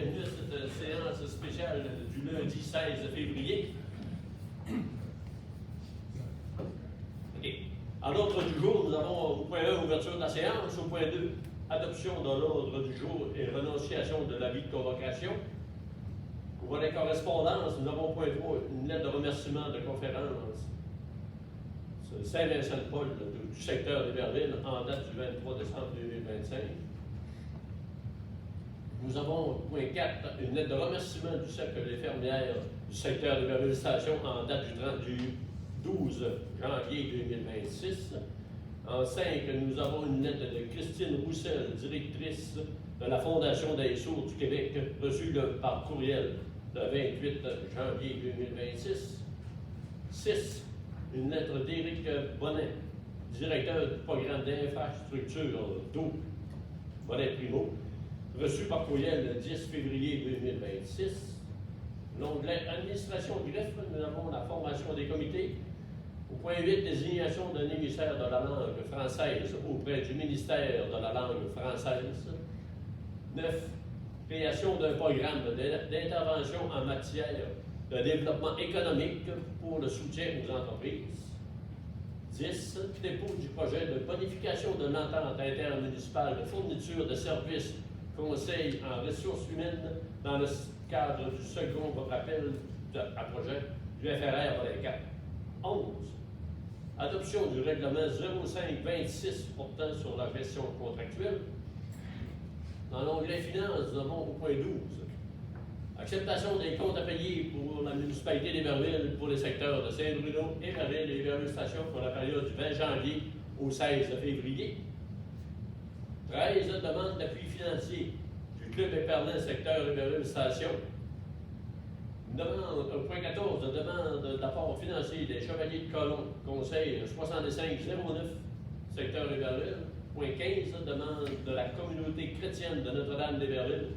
bienvenue à cette séance spéciale du lundi 16 février. OK. À l'ordre du jour, nous avons au point 1, ouverture de la séance. Au point 2, adoption de l'ordre du jour et renonciation de l'avis de convocation. Au volet correspondance, nous avons au point 3, une lettre de remerciement de conférence Saint-Vincent-de-Paul du secteur d'Héberville en date du 23 décembre 2025. Nous avons au point 4, une lettre de remerciement du cercle des fermières du secteur d'Héberville Station en date du 12 janvier 2026. En 5, nous avons une lettre de Christine Roussel, directrice de la Fondation des Sourds du Québec, reçue par courriel le 28 janvier 2026. 6, une lettre d'Éric Bonnet, directeur du programme d'infrastructure d'eau, Bonnet Primo, reçu par courriel le 10 février 2026. L'onglet Administration greffe, nous avons la formation des comités. Au point 8, désignation d'un émissaire de la langue française auprès du ministère de la langue française. 9, création d'un programme d'intervention en matière de développement économique pour le soutien aux entreprises. 10, dépôt du projet de bonification de l'entente intermunicipale de fourniture de services conseil en ressources humaines dans le cadre du second rappel à projet du FRR volet 4. 11, adoption du règlement 0526 portant sur la gestion contractuelle. Dans l'onglet Finances, nous avons au point 12, acceptation des comptes à payer pour la municipalité d'Héberville pour les secteurs de Saint-Bruno, Héberville et Héberville Station pour la période du 20 janvier au 16 février. 13, demande d'appui financier du Club Éperlin, secteur Héberville Station. Point 14, demande d'apport financier des Chevaliers de Colomb, conseil 6509, secteur Héberville. Point 15, demande de la communauté chrétienne de Notre-Dame d'Héberville.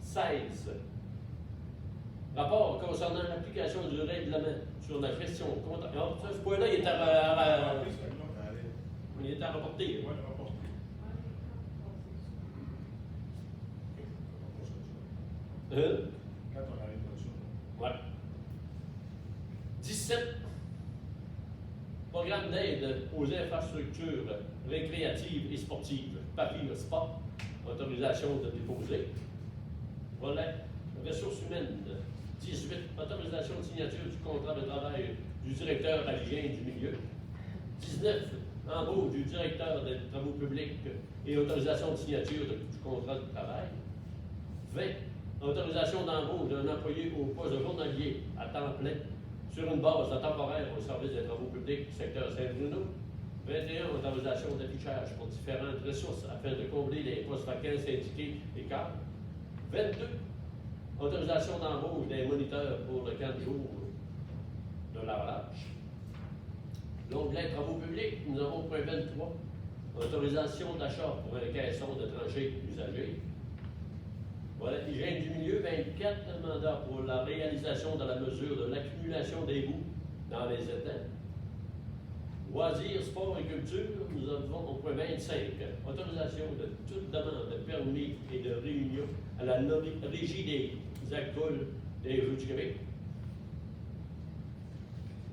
16, rapport concernant l'application du règlement sur la gestion contractuelle. Ce point-là, il est à rapporter. Quand on arrive là-dessus. Ouais. 17. Programme d'aide aux infrastructures récréatives et sportives. Papier sport. Autorisation de déposer. Volet ressources humaines. 18. Autorisation de signature du contrat de travail du directeur à l'hygiène du milieu. 19. Embauche du directeur des travaux publics et autorisation de signature du contrat de travail. 20. Autorisation d'embauche d'un employé au poste de journalier à temps plein sur une base temporaire au service des travaux publics du secteur Saint-Bruno. 21. Autorisation d'affichage pour différentes ressources afin de combler les postes vacants syndiqués et cadres. 22. Autorisation d'embauche des moniteurs pour le 4 jours de lavage. L'onglet travaux publics, nous avons point 23. Autorisation d'achat pour un caisson de tranchées usagées. Voilà, hygiène du milieu, 24, mandat pour la réalisation de la mesure de l'accumulation des boues dans les étangs. Loisirs, sport et culture, nous avons au point 25, autorisation de toute demande de permis et de réunion à la régie des alcools des Jeux du Québec.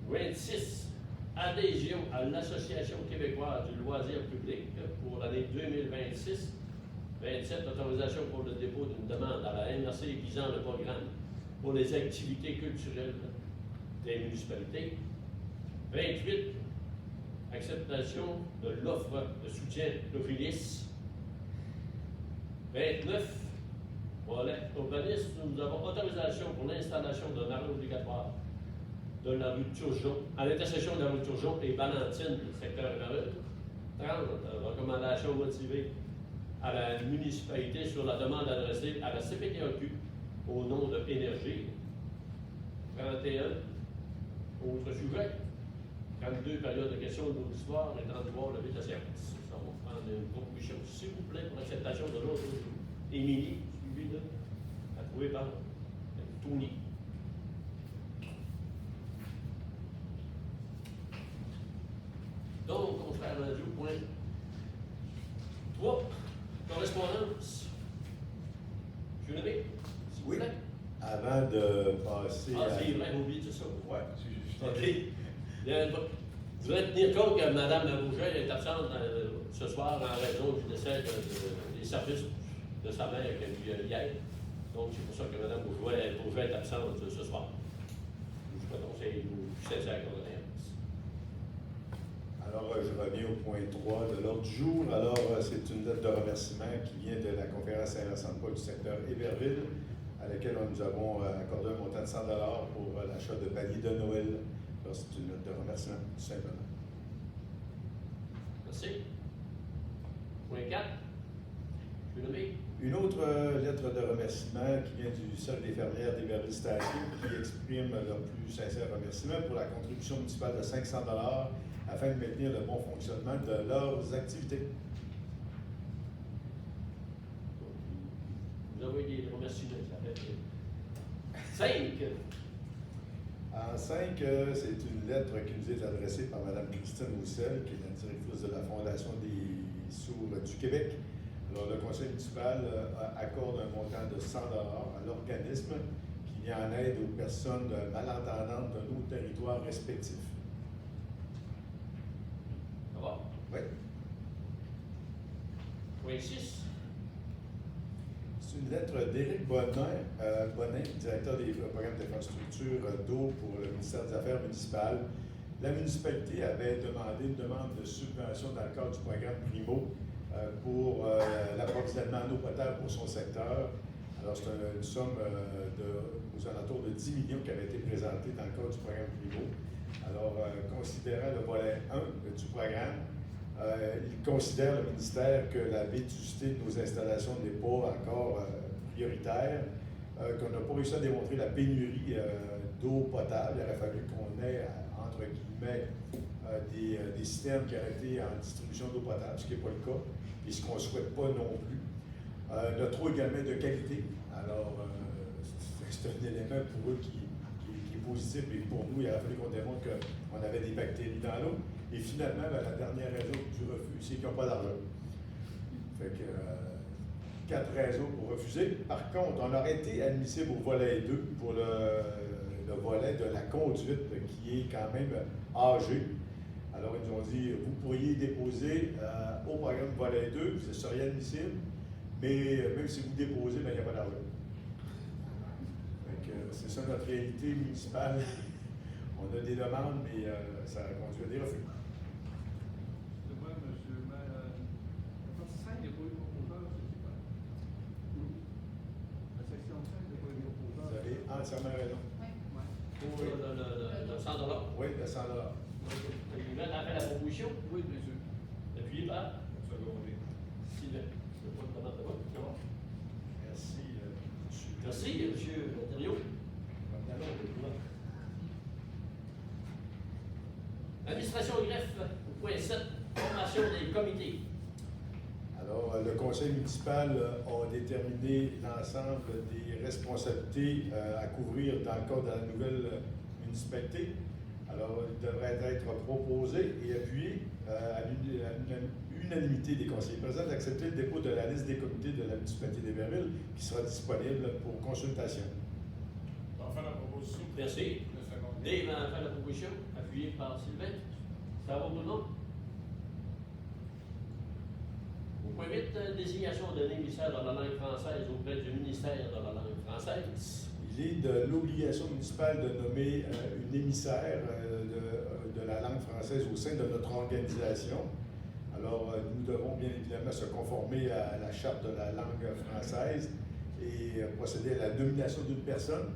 26, adhésion à l'Association québécoise du loisir public pour l'année 2026. 27, autorisation pour le dépôt d'une demande à la MRC visant le programme pour les activités culturelles des municipalités. 28, acceptation de l'offre de soutien d'Ophilis. 29, voilà, urbanisme, nous avons autorisation pour l'installation d'un arrêt obligatoire de la rue Turgeon, à l'intersection de la rue Turgeon et Valentine, secteur Héberville. 30, recommandation motivée à la municipalité sur la demande adressée à la CPTAQ au nom de Énergie. 31, autre sujet. 32, période de questions d'auditoire et 33, levé de séance. On va prendre une proposition, s'il vous plaît, pour l'acceptation de l'autre. Émilie, suivi de, approuvé par Tony. Donc, on se fait rendu au point 3. Correspondance. Avant de passer Ah, c'est vrai, oublie tout ça. Ouais, OK. Vous devez tenir compte que Mme Larouget est absente ce soir en raison du décès des services de sa mère qui a eu hier. Donc, c'est pour ça que Mme Bourgeois est absente ce soir. Je crois donc c'est une sincère condoléance. Alors, je reviens au point 3 de l'ordre du jour. Alors, c'est une lettre de remerciement qui vient de la conférence Saint-Vincent-de-Paul du secteur Héberville, à laquelle nous avons accordé un montant de 100 $ pour l'achat de paniers de Noël. Alors, c'est une lettre de remerciement, tout simplement. Merci. Point 4. Je vais nommer. Une autre lettre de remerciement qui vient du Cercle des fermières d'Héberville Station, qui exprime leur plus sincère remerciement pour la contribution municipale de 500 $ afin de maintenir le bon fonctionnement de leurs activités. Vous envoyez des remerciements, ça fait 5. En 5, c'est une lettre qui nous est adressée par Mme Christine Roussel, qui est la directrice de la Fondation des sourds du Québec. Alors, le conseil municipal accorde un montant de 100 $ à l'organisme qui vient en aide aux personnes malentendantes de nos territoires respectifs. Ça va? Oui. Point 6. C'est une lettre d'Éric Bonnin, directeur des programmes d'infrastructure d'eau pour le ministère des Affaires municipales. La municipalité avait demandé une demande de subvention dans le cadre du programme Primo pour l'approvisionnement en eau potable pour son secteur. Alors, c'est une somme aux alentours de 10 millions qui avait été présentée dans le cadre du programme Primo. Alors, considérant le volet 1 du programme, il considère, le ministère, que la vétusté de nos installations n'est pas encore prioritaire, qu'on n'a pas réussi à démontrer la pénurie d'eau potable. Il aurait fallu qu'on ait, entre guillemets, des systèmes qui auraient été en distribution d'eau potable, ce qui n'est pas le cas, et ce qu'on ne souhaite pas non plus. Notre eau également de qualité. Alors, c'est un élément pour eux qui est positif, et pour nous, il aurait fallu qu'on démontre qu'on avait des bactéries dans l'eau. Et finalement, la dernière raison du refus, c'est qu'ils n'ont pas d'argent. Fait que 4 raisons pour refuser. Par contre, on aurait été admissible au volet 2 pour le volet de la conduite qui est quand même âgé. Alors, ils nous ont dit, vous pourriez déposer au programme volet 2, vous seriez admissible, mais même si vous déposez, il n'y a pas d'argent. C'est ça notre réalité municipale. On a des demandes, mais ça conduit à des refus. Excusez-moi, monsieur le maire, la partie 5 n'est pas eu proposeur, c'est pas. La section 5 n'est pas eu proposeur. Vous avez entièrement raison. Oui. Pour le 100 $. Oui, le 100 $. Il va t'en faire la proposition? Oui, bien sûr. Appuyé par Secondé. Sylvain. Je ne pas de demande de vote. Merci, monsieur. Merci, monsieur Thériault. Administration greffe, point 7, formation des comités. Alors, le conseil municipal a déterminé l'ensemble des responsabilités à couvrir dans le cadre de la nouvelle municipalité. Alors, il devrait être proposé et appuyé à l'unanimité des conseillers présents d'accepter le dépôt de la liste des comités de la municipalité d'Héberville qui sera disponible pour consultation. On va faire la proposition. Merci. Le secondé. Dave va faire la proposition, appuyé par Sylvain. Ça va tout le monde? Au point 8, désignation d'un émissaire de la langue française auprès du ministère de la langue française. Il est de l'obligation municipale de nommer une émissaire de la langue française au sein de notre organisation. Alors, nous devons bien évidemment se conformer à la charte de la langue française et procéder à la nomination d'une personne.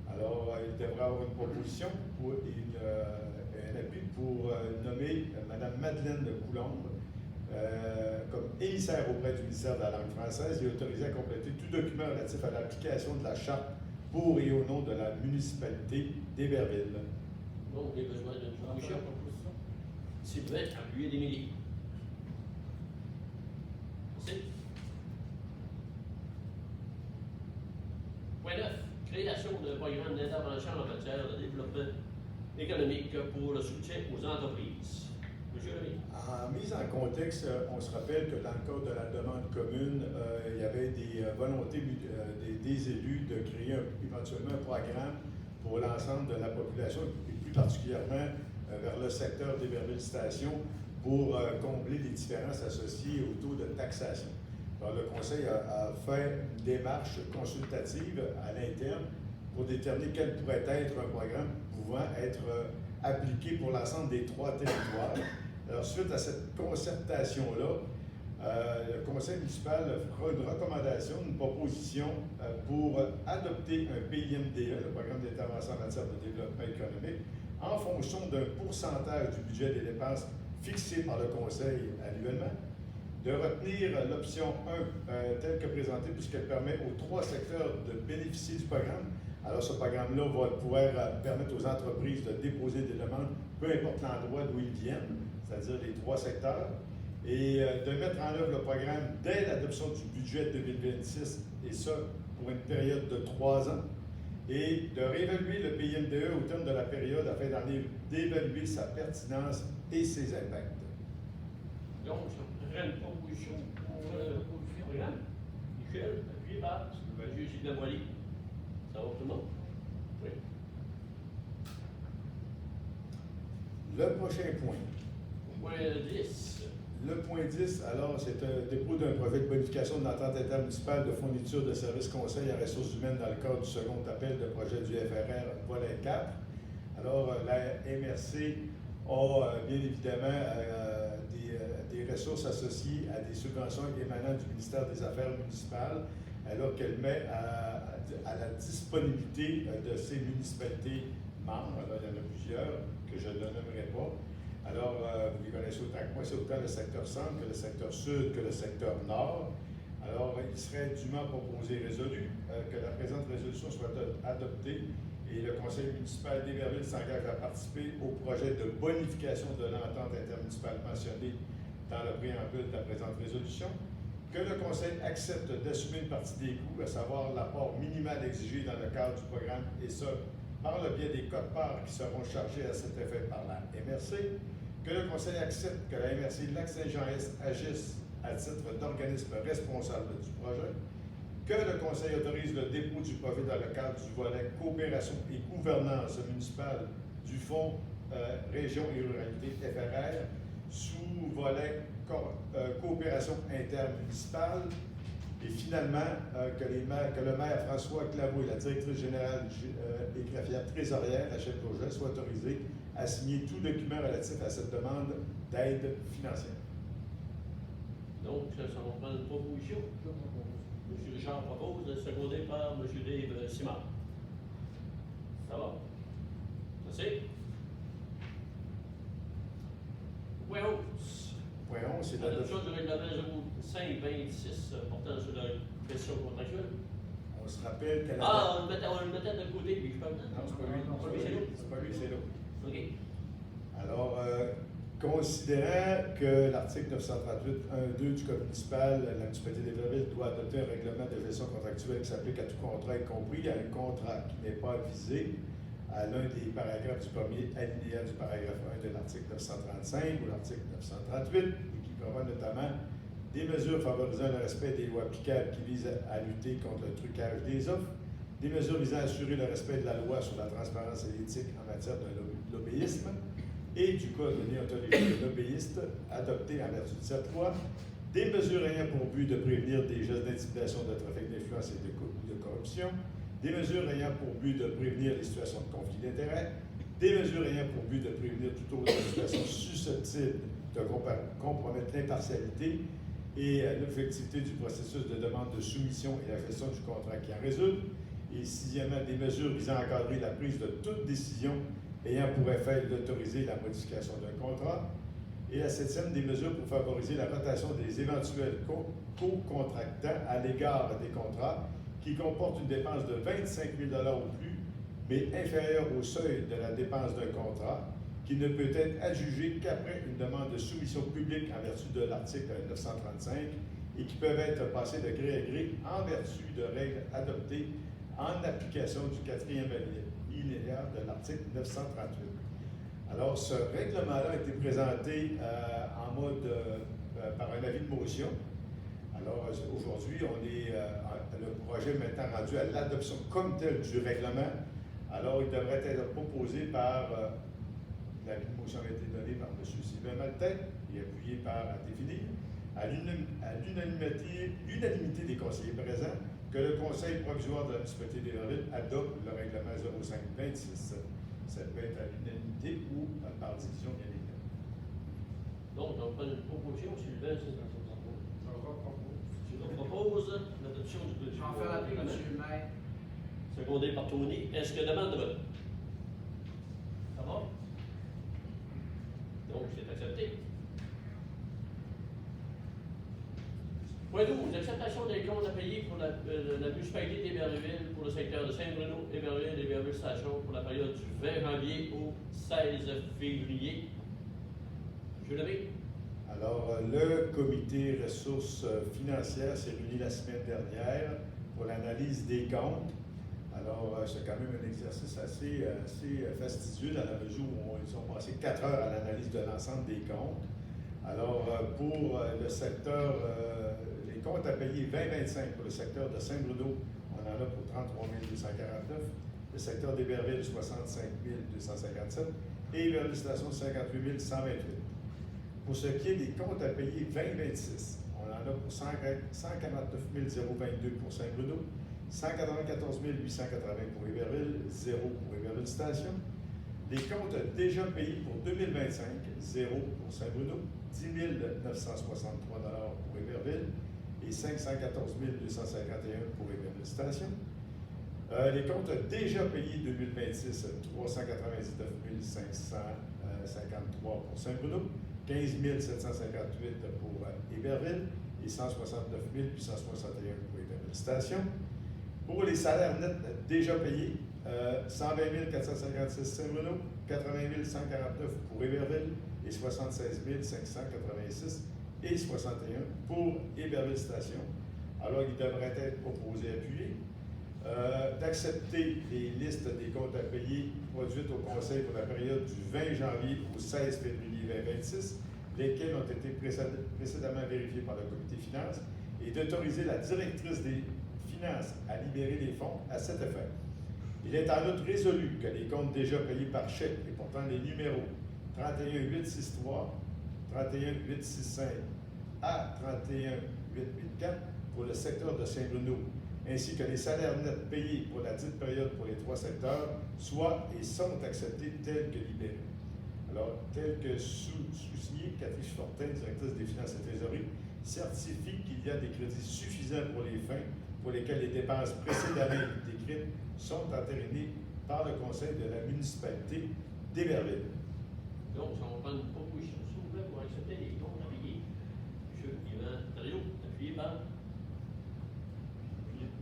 Alors, il devrait avoir une proposition pour un appui pour nommer Mme Madeleine Coulombe comme émissaire auprès du ministère de la langue française et autorisée à compléter tout document relatif à l'application de la charte pour et au nom de la municipalité d'Héberville. Donc, il y a besoin d'une proposition. Sylvain, appuyé d'Émilie. Merci. Point 9, création d'un programme d'intervention en matière de développement économique pour le soutien aux entreprises. Monsieur Lemay. En mise en contexte, on se rappelle que dans le cadre de la demande commune, il y avait des volontés des élus de créer éventuellement un programme pour l'ensemble de la population, et plus particulièrement vers le secteur d'Héberville-Station, pour combler les différences associées au taux de taxation. Alors, le Conseil a fait une démarche consultative à l'interne pour déterminer quel pourrait être un programme pouvant être appliqué pour l'ensemble des 3 territoires. Alors, suite à cette concertation-là, le Conseil municipal fera une recommandation, une proposition pour adopter un PIMDE, le programme d'intervention en matière de développement économique, en fonction d'un pourcentage du budget des dépenses fixé par le Conseil annuellement, de retenir l'option 1 telle que présentée, puisqu'elle permet aux 3 secteurs de bénéficier du programme. Alors, ce programme-là va pouvoir permettre aux entreprises de déposer des demandes, peu importe l'endroit d'où ils viennent, c'est-à-dire les 3 secteurs, et de mettre en œuvre le programme dès l'adoption du budget 2026, et ça pour une période de 3 ans, et de réévaluer le PIMDE au terme de la période afin d'évaluer sa pertinence et ses impacts. Donc, ça ferait une proposition pour le programme. Michel, appuyé par M. Gilles Boilly. Ça va tout le monde? Oui. Le prochain point. Point 10. Le point 10, alors, c'est un dépôt d'un projet de bonification de l'entente intermunicipale de fourniture de services conseils en ressources humaines dans le cadre du second appel de projet du FRR volet 4. Alors, la MRC a bien évidemment des ressources associées à des subventions émanant du ministère des Affaires municipales, alors qu'elle met à la disponibilité de ces municipalités membres. Alors, il y en a plusieurs que je ne nommerai pas. Alors, vous les connaissez autant que moi, c'est autant le secteur centre que le secteur sud que le secteur nord. Alors, il serait dûment proposé et résolu que la présente résolution soit adoptée et le conseil municipal d'Héberville s'engage à participer au projet de bonification de l'entente intermunicipale mentionnée dans le préambule de la présente résolution, que le conseil accepte d'assumer une partie des coûts, à savoir l'apport minimal exigé dans le cadre du programme, et ça par le biais des quotes-parts qui seront chargés à cet effet par la MRC, que le Conseil accepte que la MRC Lac-Saint-Jean-Est agisse à titre d'organisme responsable du projet, que le Conseil autorise le dépôt du projet dans le cadre du volet coopération et gouvernance municipale du Fonds Région et Ruralité FRR, sous volet coopération intermunicipale, et finalement, que le maire François Claveau et la directrice générale et greffière trésorière, Rachel Bourget, soient autorisés à signer tout document relatif à cette demande d'aide financière. Donc, ça va prendre une proposition. M. Jean propose, secondé par M. Dave Simard. Ça va? Ça c'est? Point 11. Point 11, c'est L'adoption du règlement 0526 portant sur la question contractuelle. On se rappelle qu'elle Ah, on le mettait de côté, puis je parle. Non, c'est pas lui. C'est pas lui, c'est l'autre. C'est pas lui, c'est l'autre. OK. Alors, considérant que l'article 938.1.2 du Code municipal, la municipalité d'Héberville doit adopter un règlement de gestion contractuelle qui s'applique à tout contrat, y compris à un contrat qui n'est pas visé à l'un des paragraphes du premier alinéa du paragraphe 1 de l'article 935 ou l'article 938, et qui prévoit notamment des mesures favorisant le respect des lois applicables qui visent à lutter contre le trucage des offres, des mesures visant à assurer le respect de la loi sur la transparence et l'éthique en matière de lobbyisme et du code de déontologie des lobbyistes adopté en vertu de cette loi, des mesures ayant pour but de prévenir des gestes d'intimidation, de trafic d'influence et de corruption, des mesures ayant pour but de prévenir les situations de conflit d'intérêts, des mesures ayant pour but de prévenir toute autre situation susceptible de compromettre l'impartialité et l'effectivité du processus de demande de soumission et la gestion du contrat qui en résulte. Et sixièmement, des mesures visant à encadrer la prise de toute décision ayant pour effet d'autoriser la modification d'un contrat. Et la septième, des mesures pour favoriser la rotation des éventuels co-contractants à l'égard des contrats qui comportent une dépense de 25 000 $ ou plus, mais inférieure au seuil de la dépense d'un contrat, qui ne peut être adjugé qu'après une demande de soumission publique en vertu de l'article 935 et qui peuvent être passées de gré à gré en vertu de règles adoptées en application du 4e alinéa de l'article 938. Alors, ce règlement-là a été présenté en mode par un avis de motion. Alors, aujourd'hui, le projet est maintenant rendu à l'adoption comme telle du règlement. Alors, il devrait être proposé par, l'avis de motion a été donné par M. Sylvain Maltais et appuyé par Définir, à l'unanimité des conseillers présents, que le Conseil provisoire de la municipalité d'Héberville adopte le règlement 0526. Ça peut être à l'unanimité ou par division, bien évidemment. Donc, on prend une proposition, Sylvain, c'est dans son rapport. Je vous propose l'adoption du J'en fais rappeler, règlement, monsieur le maire. secondé par Tony. Est-ce que demande de vote? Ça va? Donc, c'est accepté. Point 12, acceptation des comptes à payer pour la municipalité d'Héberville pour le secteur de Saint-Bruno, Héberville et Héberville Station pour la période du 20 janvier au 16 février. Je le mets. Alors, le comité ressources financières s'est réuni la semaine dernière pour l'analyse des comptes. Alors, c'est quand même un exercice assez fastidieux dans la mesure où ils ont passé 4 heures à l'analyse de l'ensemble des comptes. Alors, pour le secteur, les comptes à payer 2025 pour le secteur de Saint-Bruno, on en a pour 33 249. Le secteur d'Héberville, 65 257. Et Héberville Station, 58 128. Pour ce qui est des comptes à payer 2026, on en a pour 149 022 pour Saint-Bruno, 194 880 pour Héberville, 0 pour Héberville Station. Les comptes déjà payés pour 2025, 0 pour Saint-Bruno, 10 963 pour Héberville et 514 251 pour Héberville Station. Les comptes déjà payés 2026, 399 553 pour Saint-Bruno, 15 758 pour Héberville et 169 861 pour Héberville Station. Pour les salaires nets déjà payés, 120 456 Saint-Bruno, 80 149 pour Héberville et 76 586 et 61 pour Héberville Station. Alors, il devrait être proposé appuyé. D'accepter les listes des comptes à payer produites au Conseil pour la période du 20 janvier au 16 février 2026, lesquelles ont été précédemment vérifiées par le Comité Finances, et d'autoriser la directrice des Finances à libérer les fonds à cet effet. Il est en outre résolu que les comptes déjà payés par chèque et portant les numéros 31863, 31865 à 31884 pour le secteur de Saint-Bruno, ainsi que les salaires nets payés pour la dite période pour les 3 secteurs, soient et sont acceptés tels que libérés. Alors, tel que souligné, Cathy Fortin, directrice des Finances et Trésorerie, certifie qu'il y a des crédits suffisants pour les fins pour lesquelles les dépenses précédemment décrites sont entérinées par le Conseil de la municipalité d'Héberville. Donc, on prend une proposition, s'il vous plaît, pour accepter les comptes à payer. M. Yvan Dario, appuyé par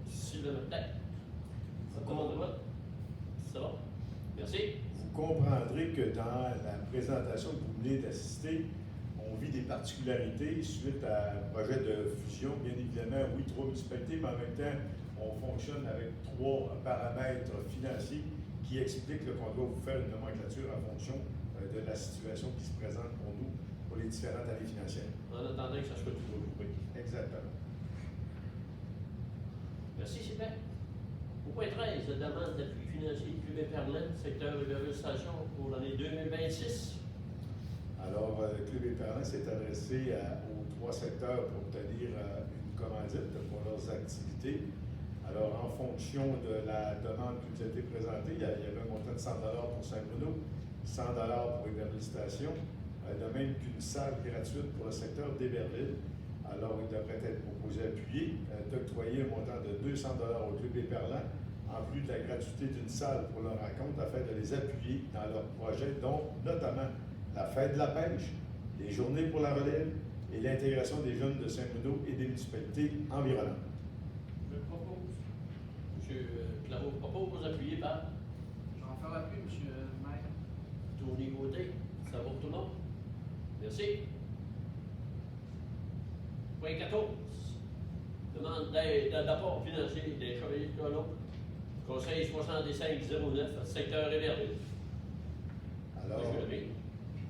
Sylvain Maltais. Ça demande de vote? Ça va? Merci. Vous comprendrez que dans la présentation que vous venez d'assister, on vit des particularités suite à un projet de fusion. Bien évidemment, oui, 3 municipalités, mais en même temps, on fonctionne avec 3 paramètres financiers qui expliquent qu'on doit vous faire une nomenclature en fonction de la situation qui se présente pour nous pour les différentes années financières. En attendant que ça soit toujours joué. Exactement. Merci, Sylvain. Au point 13, demande d'appui financier du Club Éperlin, secteur Héberville Station pour l'année 2026. Alors, le Club Éperlin s'est adressé aux 3 secteurs pour obtenir une commandite pour leurs activités. Alors, en fonction de la demande qui nous a été présentée, il y avait un montant de 100 $ pour Saint-Bruno, 100 $ pour Héberville Station, de même qu'une salle gratuite pour le secteur d'Héberville. Alors, il devrait être proposé appuyé, d'octroyer un montant de 200 $ au Club Éperlin, en plus de la gratuité d'une salle pour leur rencontre, afin de les appuyer dans leurs projets, dont notamment la fête de la pêche, les journées pour la relève et l'intégration des jeunes de Saint-Bruno et des municipalités environnantes. Je propose. M. Claveau propose, appuyé par J'en fais l'appui, monsieur le maire. Tony Gauthier. Ça va pour tout le monde? Merci. Point 14. Demande d'aide d'apport financier des Chevaliers de Colomb. Conseil 6509, secteur Héberville. Alors, Monsieur Lemay.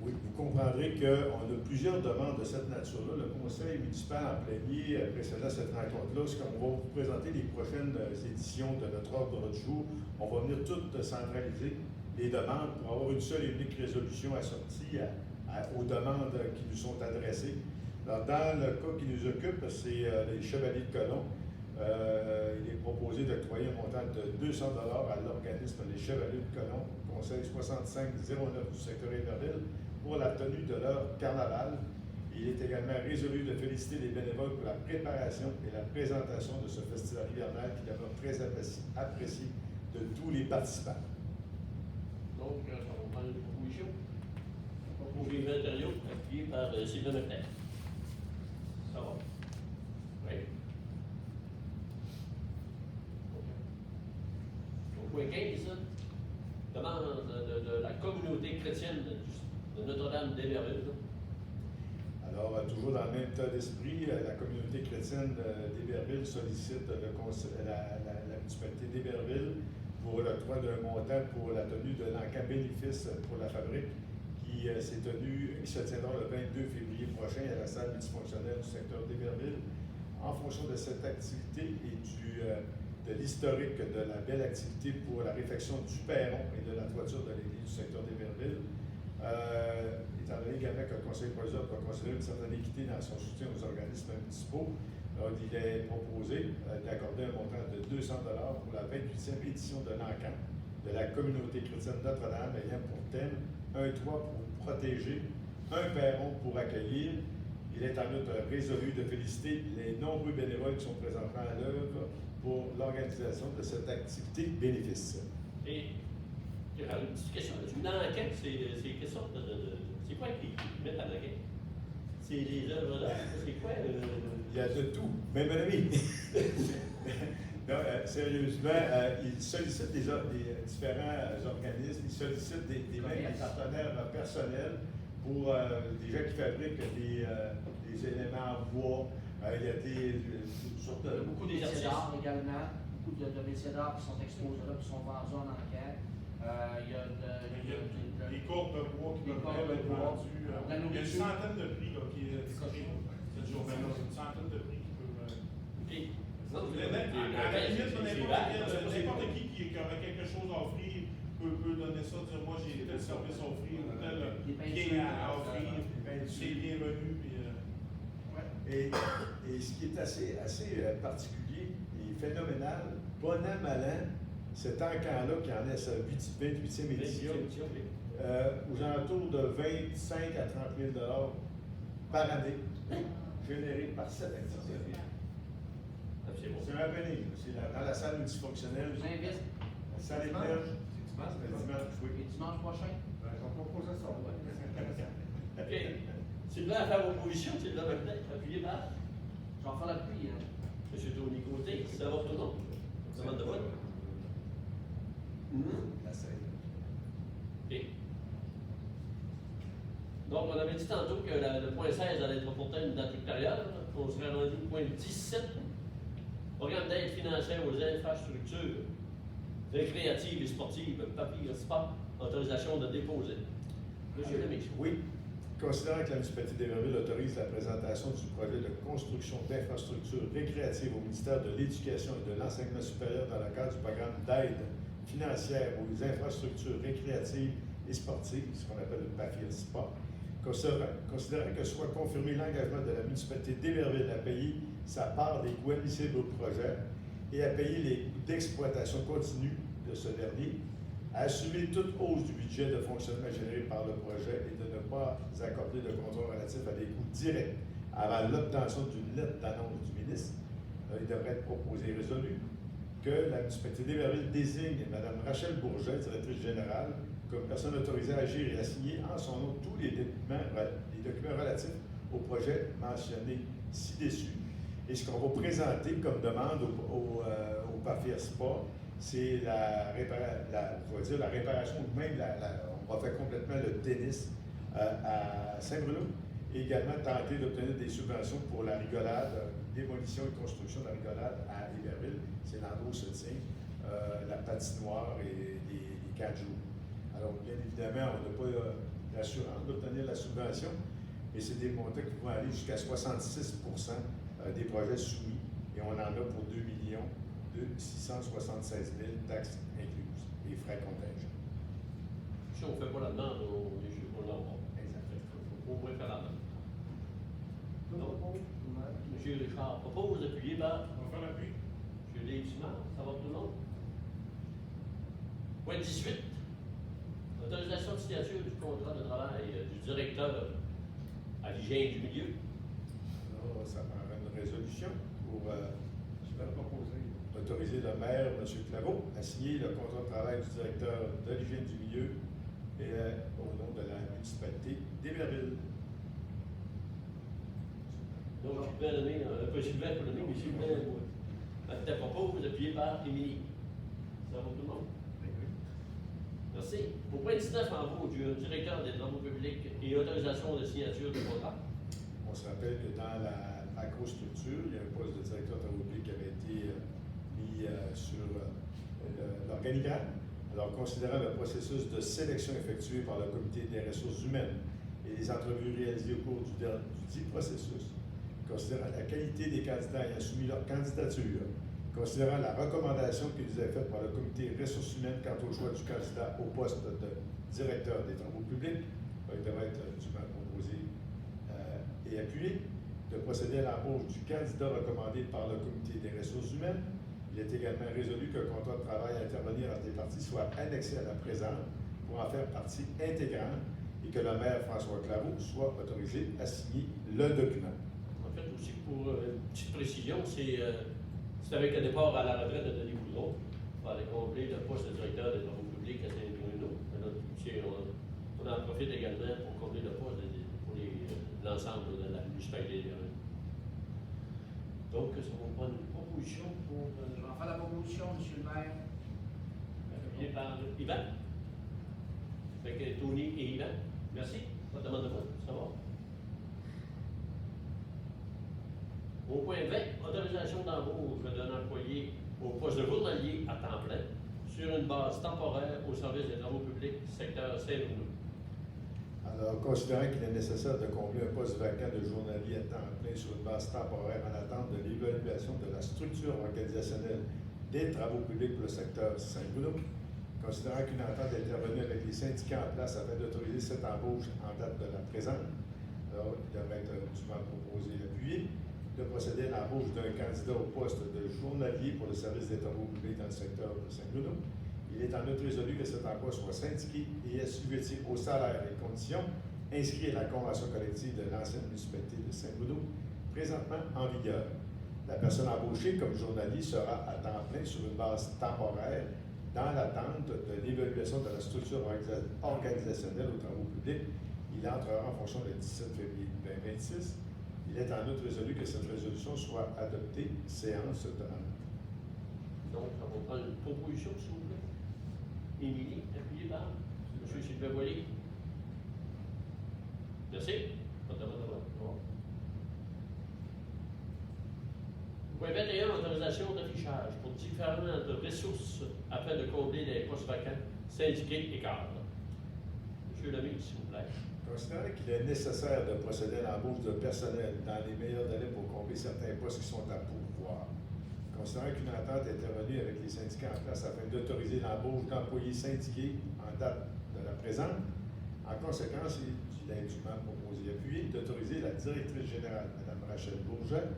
oui, vous comprendrez qu'on a plusieurs demandes de cette nature-là. Le conseil municipal en plénier précédant cette rencontre-là, c'est qu'on va vous présenter les prochaines éditions de notre ordre du jour. On va venir toutes centraliser les demandes pour avoir une seule et unique résolution assortie aux demandes qui nous sont adressées. Alors, dans le cas qui nous occupe, c'est les Chevaliers de Colomb. Il est proposé d'octroyer un montant de 200 $ à l'organisme Les Chevaliers de Colomb, conseil 6509 du secteur Émerville, pour la tenue de leur carnaval. Il est également résolu de féliciter les bénévoles pour la préparation et la présentation de ce festival hivernal qui demeure très apprécié de tous les participants. Donc, ça va prendre une proposition. Proposé Ontario, appuyé par Sylvain Leclerc. Ça va? Oui. Au point 15, demande de la communauté chrétienne de Notre-Dame d'Héberville. Alors, toujours dans le même tas d'esprit, la communauté chrétienne d'Héberville sollicite la municipalité d'Héberville pour l'octroi d'un montant pour la tenue de l'encamp bénéfice pour la fabrique qui se tiendra le 22 février prochain à la salle multifonctionnelle du secteur d'Héberville. En fonction de cette activité et de l'historique de la belle activité pour la réfection du perron et de la toiture de l'église du secteur d'Héberville, étant donné également que le conseil provisoire doit considérer une certaine équité dans son soutien aux organismes municipaux, il est proposé d'accorder un montant de 200 $ pour la 28e édition de l'encamp de la communauté chrétienne Notre-Dame ayant pour thème un toit pour protéger, un perron pour accueillir. Il est en outre résolu de féliciter les nombreux bénévoles qui sont présentement à l'œuvre pour l'organisation de cette activité bénéfice. Et, une petite question. L'enquête, c'est quelle sorte c'est quoi qu'ils mettent en enquête? C'est les œuvres d'art? C'est quoi? Il y a de tout, même un ami. Non, sérieusement, il sollicite des différents organismes, il sollicite même des partenaires personnels pour des gens qui fabriquent des éléments en bois. Il y a toutes sortes de... Beaucoup de métiers d'art également, beaucoup de métiers d'art qui sont exposés là, qui sont vendus en enquête. Il y a des cordes de bois qui peuvent être vendues. Il y a une centaine de prix là, qui est décoché cette journée-là. Une centaine de prix qui peuvent. À la limite, n'importe qui aurait quelque chose à offrir peut donner ça, dire moi j'ai tel service à offrir ou tel bien à offrir, c'est bienvenu. Et ce qui est assez particulier et phénoménal, bon an, mal an, cet encamp-là qui en est sa 28e édition, aux alentours de 25 à 30 000 $ par année, générés par cette activité. C'est un happening. C'est dans la salle multifonctionnelle. Je vous invite. La salle est pleine. C'est dimanche, oui. Et dimanche prochain. Je vais proposer ça. OK. Sylvain à faire opposition, Sylvain Leclerc, appuyé par Je vais en faire l'appui. M. Tony Côté. Ça va tout le monde? Demande de vote? La salle. OK. Donc, on avait dit tantôt que le point 16 allait être reporté à une date ultérieure. On serait rendu au point 17. Programme d'aide financière aux infrastructures récréatives et sportives, papier, sport, autorisation de déposer. Monsieur Lemay. Oui. Considérant que la municipalité d'Héberville autorise la présentation du projet de construction d'infrastructures récréatives au ministère de l'Éducation et de l'Enseignement supérieur dans le cadre du programme d'aide financière aux infrastructures récréatives et sportives, ce qu'on appelle le PAFIR-SPA, considérant que soit confirmé l'engagement de la municipalité d'Héberville à payer sa part des coûts admissibles au projet et à payer les coûts d'exploitation continue de ce dernier, à assumer toute hausse du budget de fonctionnement généré par le projet et de ne pas accorder de contrôle relatif à des coûts directs avant l'obtention d'une lettre d'annonce du ministre, il devrait être proposé et résolu que la municipalité d'Héberville désigne Mme Rachel Bourget, directrice générale, comme personne autorisée à agir et à signer en son nom tous les documents relatifs au projet mentionné ci-dessus. Et ce qu'on va présenter comme demande au PAFIR SPA, c'est la réparation, ou même on va faire complètement le tennis à Saint-Bruno, et également tenter d'obtenir des subventions pour la rigolade, démolition et construction de la rigolade à Héberville. C'est l'endroit où se tient la patinoire et les 4 jours. Alors, bien évidemment, on n'a pas l'assurance d'obtenir la subvention, mais c'est des montants qui vont aller jusqu'à 66 des projets soumis, et on en a pour 2 676 000 taxes incluses et frais contingents. Si on ne fait pas la demande, on l'a pas. Exactement. Il faut au moins faire la demande. Tout le monde, M. Richard propose, appuyé par On va faire l'appui. M. Dave Simard. Ça va tout le monde? Point 18. Autorisation de signature du contrat de travail du directeur à l'hygiène du milieu. Alors, ça prendra une résolution pour autoriser le maire, M. Claveau, à signer le contrat de travail du directeur de l'hygiène du milieu et au nom de la municipalité d'Héberville. Donc, Sylvain Lemay, pas Sylvain pour nommer, mais Sylvain, tu propose, appuyé par Émilie. Ça va tout le monde? Merci. Au point 19, en haut, du directeur des travaux publics et autorisation de signature de contrat. On se rappelle que dans la macrostructure, il y a un poste de directeur de travaux publics qui avait été mis sur l'organigramme. Alors, considérant le processus de sélection effectué par le comité des ressources humaines et les entrevues réalisées au cours du dit processus, considérant la qualité des candidats ayant soumis leur candidature, considérant la recommandation qui nous est faite par le comité des ressources humaines quant au choix du candidat au poste de directeur des travaux publics, il devrait être dûment proposé et appuyé, de procéder à l'embauche du candidat recommandé par le comité des ressources humaines. Il est également résolu que le contrat de travail à intervenir entre les parties soit annexé à la présente pour en faire partie intégrante et que le maire François Claveau soit autorisé à signer le document. En fait, aussi pour une petite précision, c'est avec le départ à la retraite de Denis Boudreau. On va aller combler le poste de directeur des travaux publics à Saint-Bruno. On en profite également pour combler le poste pour l'ensemble de la municipalité. Donc, ça va prendre une proposition pour. je vais en faire la proposition, M. le maire. Appuyé par Yvan. Fait que Tony et Yvan. Merci. Votre demande de vote, ça va. Au point 20, autorisation d'embauche d'un employé au poste de journalier à temps plein sur une base temporaire au service des travaux publics, secteur Saint-Bruno. Alors, considérant qu'il est nécessaire de combler un poste vacant de journalier à temps plein sur une base temporaire en attente de l'évaluation de la structure organisationnelle des travaux publics pour le secteur Saint-Bruno, considérant qu'une entente est intervenue avec les syndicats en place afin d'autoriser cette embauche en date de la présente, alors il devrait être dûment proposé et appuyé, de procéder à l'embauche d'un candidat au poste de journalier pour le service des travaux publics dans le secteur de Saint-Bruno. Il est en outre résolu que cet emploi soit syndiqué et assujetti au salaire et conditions inscrits à la convention collective de l'ancienne municipalité de Saint-Bruno, présentement en vigueur. La personne embauchée comme journalier sera à temps plein sur une base temporaire dans l'attente de l'évaluation de la structure organisationnelle aux travaux publics. Il entrera en fonction le 17 février 2026. Il est en outre résolu que cette résolution soit adoptée séance tenante. Donc, ça va prendre une proposition, s'il vous plaît. Émilie, appuyée par M. Sylvain Boilly. Merci. Votre demande de vote. Bon. Point 21, autorisation d'affichage pour différentes ressources afin de combler les postes vacants, syndiqués et cadres. M. Lemay, s'il vous plaît. Considérant qu'il est nécessaire de procéder à l'embauche de personnel dans les meilleurs délais pour combler certains postes qui sont à pourvoir, considérant qu'une entente est intervenue avec les syndicats en place afin d'autoriser l'embauche d'employés syndiqués en date de la présente, en conséquence, il est dûment proposé et appuyé d'autoriser la directrice générale, Mme Rachel Bourget,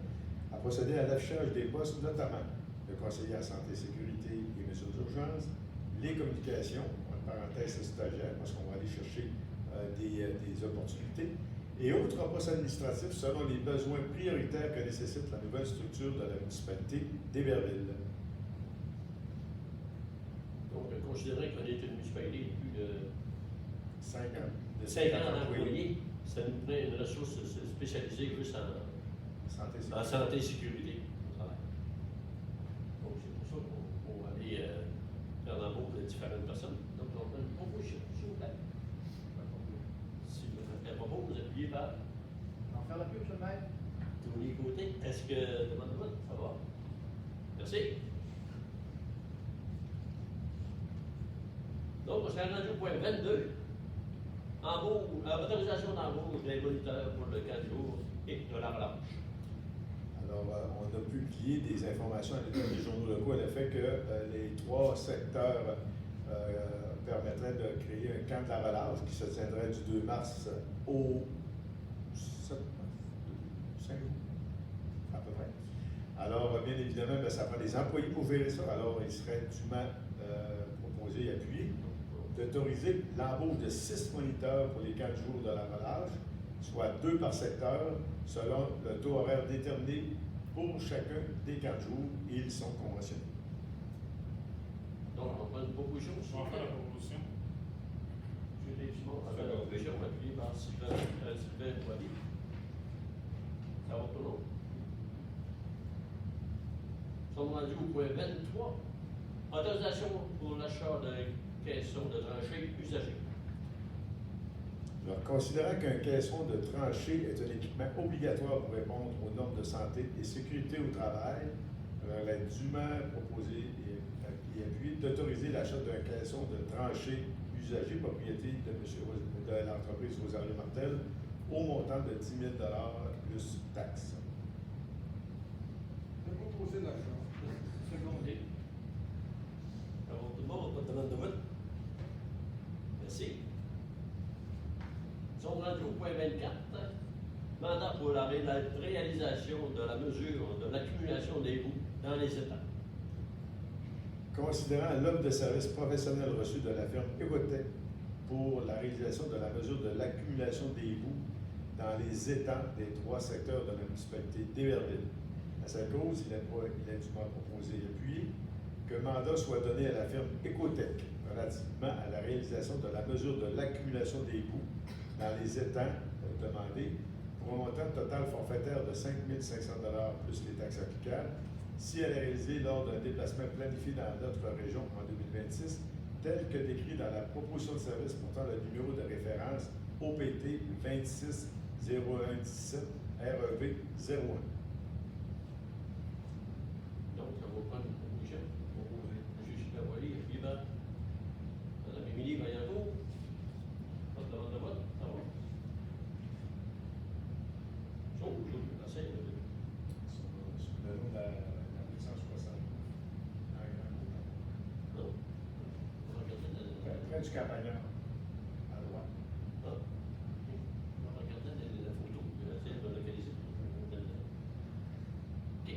à procéder à l'affichage des postes, notamment le conseiller en santé et sécurité et mesures d'urgence, les communications, en parenthèse stagiaires, parce qu'on va aller chercher des opportunités, et autres postes administratifs selon les besoins prioritaires que nécessite la nouvelle structure de la municipalité d'Héberville. Donc, considérant qu'on est une municipalité de plus de 5 ans. 50 employés, ça nous prend une ressource spécialisée juste en santé et sécurité au travail. Donc, c'est pour ça qu'on va aller faire l'embauche de différentes personnes. Donc, on prend une proposition, s'il vous plaît. Si elle propose, appuyé par Je vais en faire la pub, M. le maire. Tony Côté. Est-ce que demande de vote? Ça va? Merci. Donc, on serait rendu au point 22. Autorisation d'embauche des moniteurs pour le 4 jours et de la relâche. Alors, on a publié des informations à l'état des journaux locaux à l'effet que les 3 secteurs permettraient de créer un camp de la relâche qui se tiendrait du 2 mars au 7 mars, 5 jours, à peu près. Alors, bien évidemment, bien, ça prend des employés pour gérer ça. Alors, il serait dûment proposé et appuyé d'autoriser l'embauche de 6 moniteurs pour les 4 jours de la relâche, soit 2 par secteur, selon le taux horaire déterminé pour chacun des 4 jours, et ils sont conventionnés. Donc, on prend une proposition. On va faire la proposition. M. Simon, on va faire la proposition appuyée par Sylvain Poirier. Ça va pour nous. Nous sommes rendus au point 23. Autorisation pour l'achat d'un caisson de tranchée usagé. Alors, considérant qu'un caisson de tranchée est un équipement obligatoire pour répondre aux normes de santé et sécurité au travail, il est dûment proposé et appuyé d'autoriser l'achat d'un caisson de tranchée usagé propriété de l'entreprise Rosario Martel au montant de 10 000 plus taxes. Je vais proposer l'achat. Secondé. Alors, tout le monde, pas de demande de vote. Merci. Nous sommes rendus au point 24. Mandat pour la réalisation de la mesure de l'accumulation des bouts dans les États. Considérant l'offre de services professionnels reçue de la firme Ecotech pour la réalisation de la mesure de l'accumulation des bouts dans les étangs des 3 secteurs de la municipalité d'Héberville. À sa cause, il est dûment proposé et appuyé que mandat soit donné à la firme Ecotech relativement à la réalisation de la mesure de l'accumulation des bouts dans les étangs demandés pour un montant total forfaitaire de 5 500 $ plus les taxes applicables, si elle est réalisée lors d'un déplacement planifié dans notre région en 2026, tel que décrit dans la proposition de service portant le numéro de référence OPT 260117 REV 01. Donc, ça va prendre une proposition. Proposé. M. Sylvain Poirier, Yvan. Mme Émilie Vaillancourt. Pas de demande de vote. Ça va. Sauf que je vais passer. Sur le nom de la 860. Non. On va regarder Près du campagnard, à droite. Ah. On va regarder la photo. Je vais essayer de localiser. OK.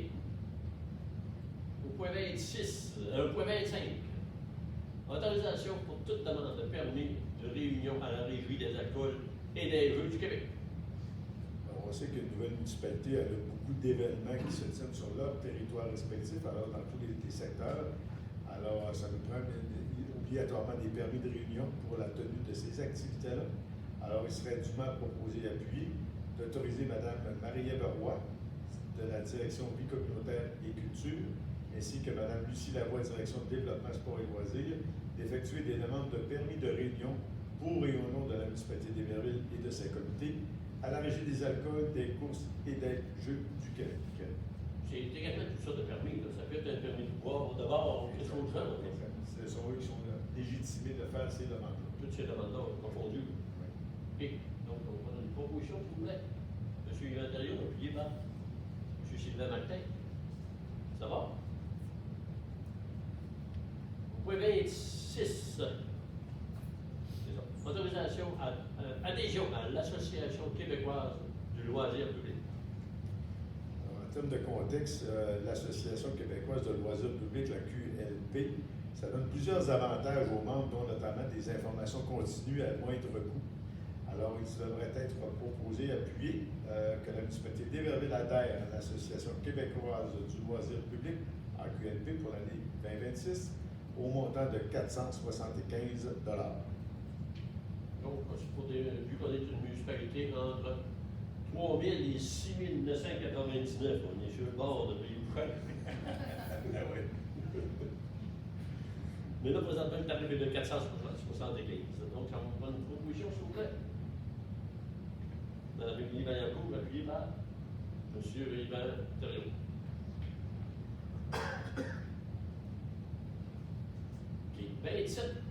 Au point 26, point 25. Autorisation pour toute demande de permis de réunion à la Régie des alcools et des jeux du Québec. Alors, on sait qu'une nouvelle municipalité a beaucoup d'événements qui se tiennent sur leur territoire respectif, alors dans tous les secteurs. Alors, ça nous prend obligatoirement des permis de réunion pour la tenue de ces activités-là. Alors, il serait dûment proposé et appuyé d'autoriser Mme Marie-Ève Roy de la Direction Vie communautaire et culture, ainsi que Mme Lucie Lavoie, Direction de développement, sport et loisirs, d'effectuer des demandes de permis de réunion pour et au nom de la municipalité d'Héberville et de ses comités à la Régie des alcools, des courses et des jeux du Québec. C'est également tout ça de permis. Là. Ça peut être un permis de boire d'abord, quelque chose de genre. Ce sont eux qui sont légitimés de faire ces demandes. Toutes ces demandes-là confondues. OK. Donc, on va donner une proposition, s'il vous plaît. M. Yvan Thériault, appuyé par M. Sylvain Martin. Ça va? Point 26. C'est ça. Autorisation adhésion à l'Association québécoise du loisir public. En termes de contexte, l'Association québécoise de loisirs publics, la QLP, ça donne plusieurs avantages aux membres, dont notamment des informations continues à moindre coût. Alors, il devrait être proposé, appuyé, que la municipalité d'Héberville adhère à l'Association québécoise du loisir public, AQLP, pour l'année 2026, au montant de 475 $. Donc, c'est pour vu qu'on est une municipalité entre 3 000 et 6 999, on est sur le bord de payer cher. Mais là, présentement, il est arrivé de 475. Donc, ça va prendre une proposition, s'il vous plaît. Mme Émilie Vaillancourt, appuyée par M. Yvan Thériault. OK. 27.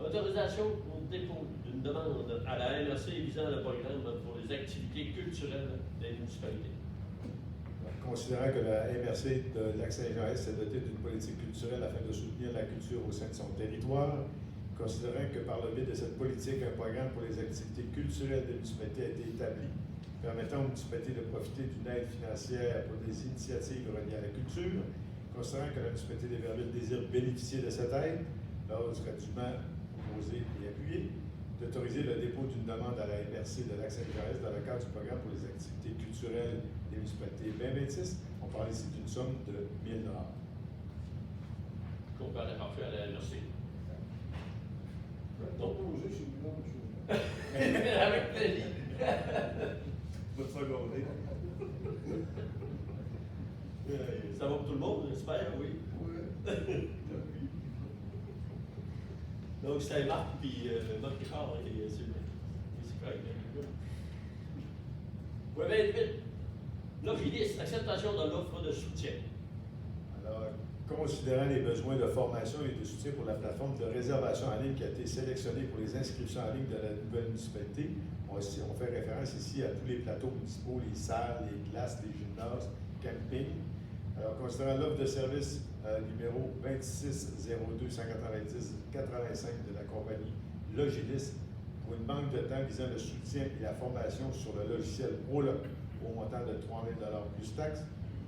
Autorisation au dépôt d'une demande à la MRC visant le programme pour les activités culturelles des municipalités. Considérant que la MRC de Lac-Saint-Jean-Est s'est dotée d'une politique culturelle afin de soutenir la culture au sein de son territoire, considérant que par le biais de cette politique, un programme pour les activités culturelles des municipalités a été établi, permettant aux municipalités de profiter d'une aide financière pour des initiatives reliées à la culture, considérant que la municipalité d'Héberville désire bénéficier de cette aide, l'ordre serait dûment proposé et appuyé, d'autoriser le dépôt d'une demande à la MRC de Lac-Saint-Jean-Est dans le cadre du programme pour les activités culturelles des municipalités 2026. On parle ici d'une somme de 1 000 $. Qu'on peut aller parfait à la MRC. Donc, posé chez nous, monsieur. Avec plaisir. Va te faire gâter. Ça va pour tout le monde, j'espère, oui. Ouais. Donc, c'était Marc, puis Marc Ricard et Sylvain. C'est correct. Oui, 28. L'OFIDIS, acceptation de l'offre de soutien. Alors, considérant les besoins de formation et de soutien pour la plateforme de réservation en ligne qui a été sélectionnée pour les inscriptions en ligne de la nouvelle municipalité, on fait référence ici à tous les plateaux municipaux, les salles, les classes, les gymnases, camping. Alors, considérant l'offre de service numéro 2602-190-85 de la compagnie Logilis pour une banque de temps visant le soutien et la formation sur le logiciel ProLoc au montant de 3 000 $ plus taxes.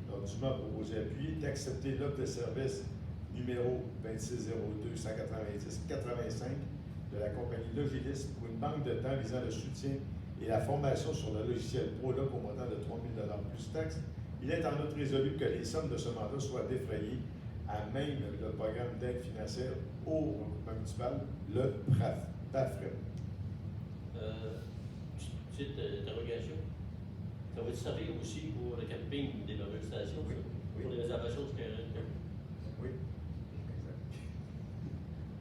Donc, du m'a proposé appuyé d'accepter l'offre de service numéro 2602-190-85 de la compagnie Logilis pour une banque de temps visant le soutien et la formation sur le logiciel ProLoc au montant de 3 000 $ plus taxes. Il est en outre résolu que les sommes de ce mandat soient défrayées à même le programme d'aide financière au regroupement municipal, le PAFREM. Petite interrogation. Ça va servir aussi pour le camping des nouvelles stations, Oui. pour les réservations du terrain. Oui, exact.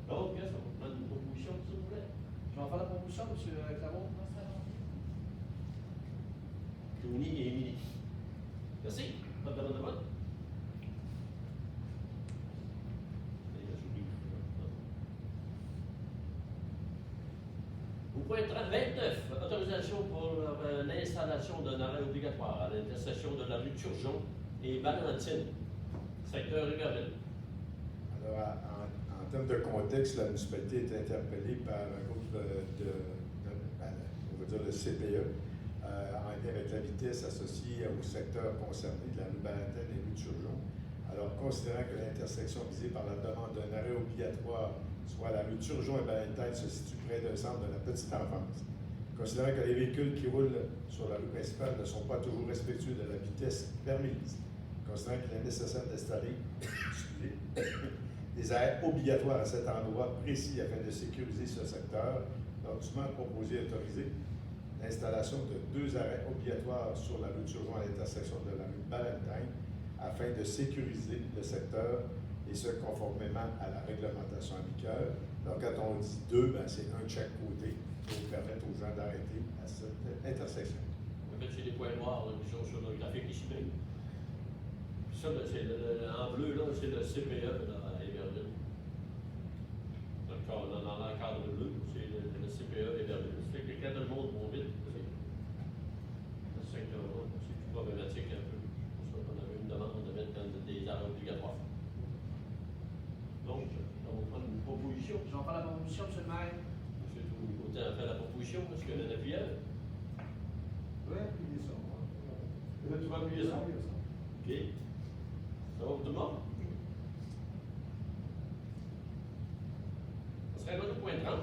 Donc, on va prendre une proposition, s'il vous plaît. Je vais en faire la proposition, M. Claveau. Tony et Émilie. Merci. Pas de demande de vote. Au point 29, autorisation pour l'installation d'un arrêt obligatoire à l'intersection de la rue Turgeon et Valentine, secteur Riverville. Alors, en termes de contexte, la municipalité est interpellée par un groupe on va dire le CPE, en lien avec la vitesse associée au secteur concerné de la rue Valentine et rue Turgeon. Alors, considérant que l'intersection visée par la demande d'un arrêt obligatoire, soit la rue Turgeon et Valentine, se situe près d'un centre de la petite enfance, considérant que les véhicules qui roulent sur la rue principale ne sont pas toujours respectueux de la vitesse permise, considérant qu'il est nécessaire d'installer des arrêts obligatoires à cet endroit précis afin de sécuriser ce secteur, dûment proposé et autorisé l'installation de 2 arrêts obligatoires sur la rue Turgeon à l'intersection de la rue Valentine afin de sécuriser le secteur et ce conformément à la réglementation en vigueur. Alors quand on dit 2, c'est un de chaque côté pour permettre aux gens d'arrêter à cette intersection. En fait, c'est des points noirs là, qui sont sur le graphique ici même. Puis ça, c'est en bleu, là, c'est le CPE là, à Héberville. Donc, dans l'encadre bleu, c'est le CPE Héberville. C'est que quand le monde va vite, ce secteur-là, c'est plus problématique un peu. C'est pour ça qu'on avait une demande de mettre des arrêts obligatoires. Donc, on va prendre une proposition. Je vais en faire la proposition, M. le maire. M. Toulouse-Côté a fait la proposition. Est-ce qu'il y a un appuyeur? Ouais, appuyer ça. Tu vas appuyer ça? OK. Ça va pour tout le monde? Ça serait le point 30.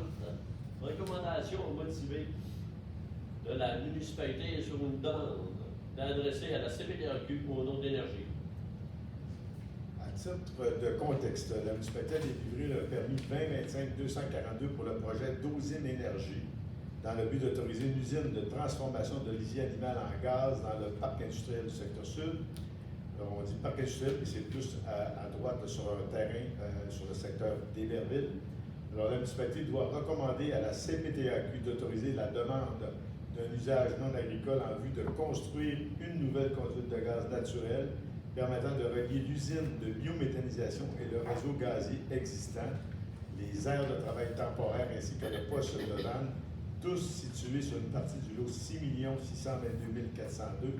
Recommandation motivée de la municipalité sur une demande d'adresser à la CPDAQ au nom d'énergie. À titre de contexte, la municipalité a délivré le permis 2025-242 pour le projet d'Osine Énergie dans le but d'autoriser une usine de transformation de lisier animal en gaz dans le parc industriel du secteur sud. Alors, on dit parc industriel, mais c'est plus à droite sur un terrain sur le secteur d'Héberville. Alors, la municipalité doit recommander à la CPTAQ d'autoriser la demande d'un usage non agricole en vue de construire une nouvelle conduite de gaz naturel permettant de relier l'usine de biométhanisation et le réseau gazier existant. les aires de travail temporaires ainsi que le poste de vente, tous situés sur une partie du lot 6 622 402,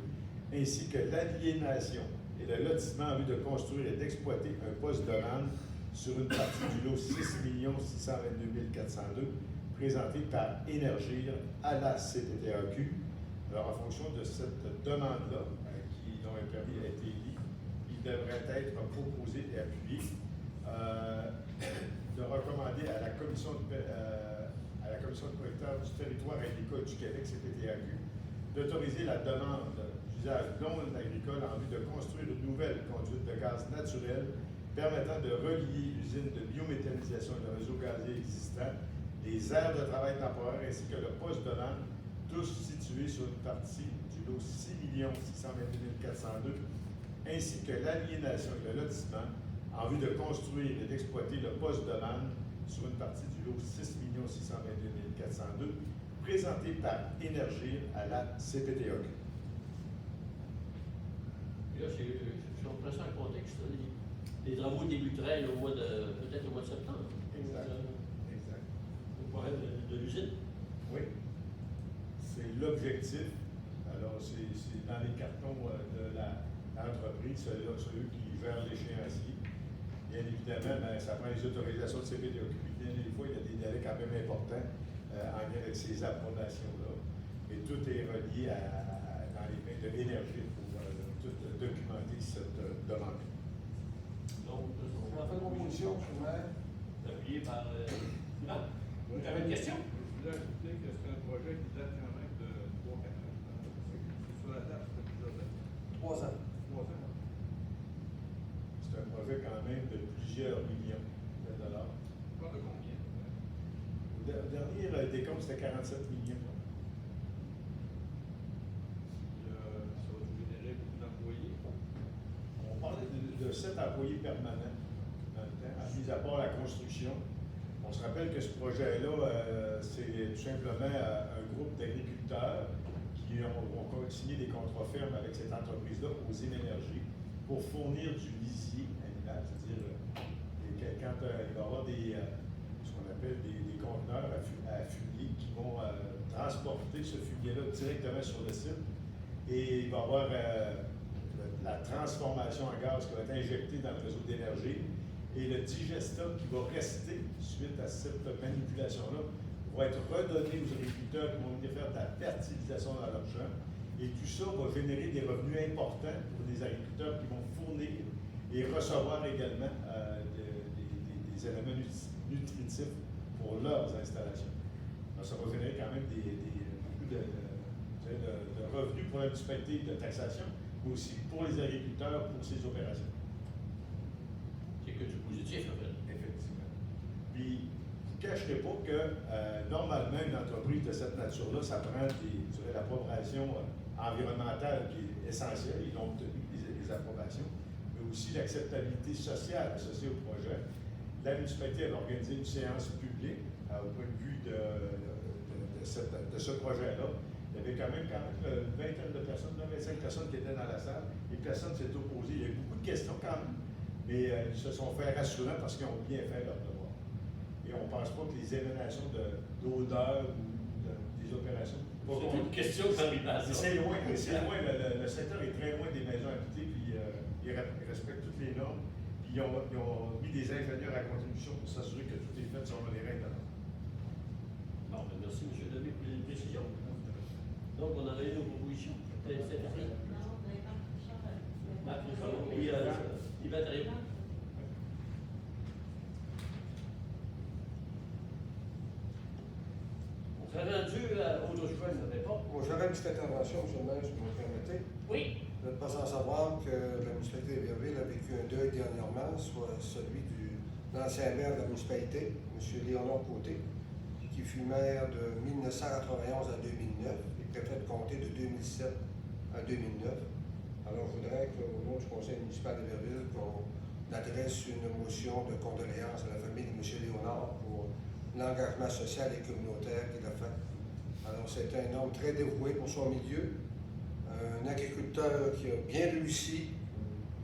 ainsi que l'aliénation et le lotissement en vue de construire et d'exploiter un poste de vente sur une partie du lot 6 622 402, présenté par Énergir à la CPTAQ. Alors, en fonction de cette demande-là, dont un permis a été émis, il devrait être proposé et appuyé de recommander à la commission de collecteur du territoire agricole du Québec, CPTAQ, d'autoriser la demande d'usage non agricole en vue de construire une nouvelle conduite de gaz naturel permettant de relier l'usine de biométhanisation et le réseau gazier existant, les aires de travail temporaires ainsi que le poste de vente, tous situés sur une partie du lot 6 622 402, ainsi que l'aliénation et le lotissement en vue de construire et d'exploiter le poste de vente sur une partie du lot 6 622 402, présenté par Énergir à la CPTAQ. Là, je reprends ça en contexte. Là, les travaux débuteraient au mois de, peut-être au mois de septembre. Exact. Exact. Au problème de l'usine. Oui. C'est l'objectif. Alors, c'est dans les cartons de l'entreprise, celui qui gère l'échéancier. Bien évidemment, ça prend les autorisations de CPTAQ. Bien des fois, il y a des délais quand même importants en lien avec ces approbations-là. Et tout est relié dans les mains de l'énergie pour tout documenter cette demande. Donc, On a fait une proposition, M. le maire. appuyé par. Yvan, Oui. vous avez une question? Je voulais ajouter que c'est un projet qui date quand même de 3-4 ans. C'est sur la table, c'est plusieurs années. 3 ans. 3 ans. C'est un projet quand même de plusieurs millions de dollars. Pas de combien? Le dernier décompte, c'était 47 millions. Ça va nous générer beaucoup d'employés. On parlait de 7 employés permanents dans le temps, mis à part la construction. On se rappelle que ce projet-là, c'est tout simplement un groupe d'agriculteurs qui ont signé des contrats fermes avec cette entreprise-là, Osine Énergie, pour fournir du lisier animal, c'est-à-dire quand il va y avoir ce qu'on appelle des conteneurs à fumier qui vont transporter ce fumier-là directement sur le site. Et il va y avoir la transformation en gaz qui va être injectée dans le réseau d'énergie et le digestat qui va rester suite à cette manipulation-là va être redonné aux agriculteurs qui vont venir faire de la fertilisation dans leur champ. Et tout ça va générer des revenus importants pour les agriculteurs qui vont fournir et recevoir également des éléments nutritifs pour leurs installations. Alors, ça va générer quand même beaucoup de revenus pour la municipalité de taxation, mais aussi pour les agriculteurs, pour ces opérations. C'est que du positif, en fait. Effectivement. Puis, vous ne cacherez pas que normalement, une entreprise de cette nature-là, ça prend l'approbation environnementale qui est essentielle. Ils ont obtenu les approbations, mais aussi l'acceptabilité sociale associée au projet. La municipalité a organisé une séance publique au point de vue de ce projet-là. Il y avait quand même une vingtaine de personnes, 25 personnes qui étaient dans la salle, et personne ne s'est opposé. Il y a eu beaucoup de questions quand même, mais ils se sont fait rassurants parce qu'ils ont bien fait leur devoir. Et on ne pense pas que les émanations d'odeur ou des opérations. C'est une question de fabrication. C'est loin, le secteur est très loin des maisons habitées, puis ils respectent toutes les normes. Puis ils ont mis des ingénieurs à contribution pour s'assurer que tout est fait selon les règles. Bon, ben merci, M. Lemay, pour les précisions. Donc, on a donné nos propositions. C'est parti. Marc Richard, puis Yvan Trémont. On serait rendu à autre choix, il n'y avait pas. Bon, j'aurais une petite intervention, M. le maire, si vous me permettez. Oui. Vous n'êtes pas sans savoir que la municipalité d'Iberville a vécu un deuil dernièrement, soit celui de l'ancien maire de la municipalité, M. Léonard Côté, qui fut maire de 1991 à 2009 et préfet de comté de 2007 à 2009. Alors, je voudrais qu'au nom du conseil municipal d'Iberville, qu'on adresse une motion de condoléances à la famille de M. Léonard pour l'engagement social et communautaire qu'il a fait. Alors, c'est un homme très dévoué pour son milieu, un agriculteur qui a bien réussi,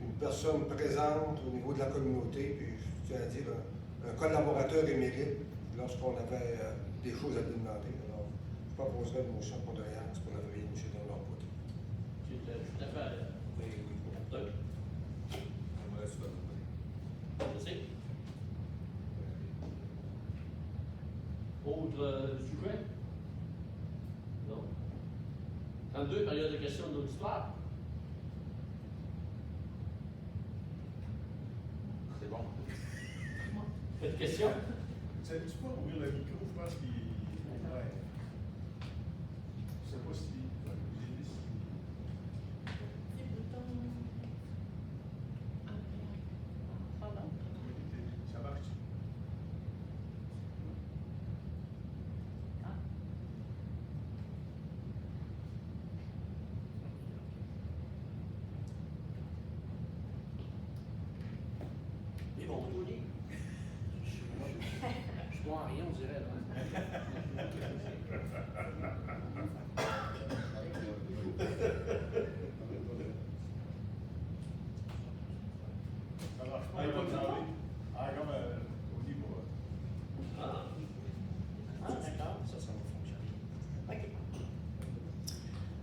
une personne présente au niveau de la communauté, puis je tiens à dire un collaborateur émérite lorsqu'on avait des choses à lui demander. Alors, je proposerai une motion pour doléance pour l'envoyer M. Léonard-Côté. C'est tout à fait. Oui. Donc, J'aimerais ça. merci. Autre sujet? Non. 32, période de questions de l'auditoire. C'est bon. Pas de questions? Savais-tu pas ouvrir le micro? Je pense qu'il. Ouais. Je sais pas si. Ça marche. Ils vont tout lire. Je vois rien, on dirait. Ça marche pas. Il va te parler. Ah, comme au niveau. Ah. Ah, d'accord. Ça va fonctionner. OK.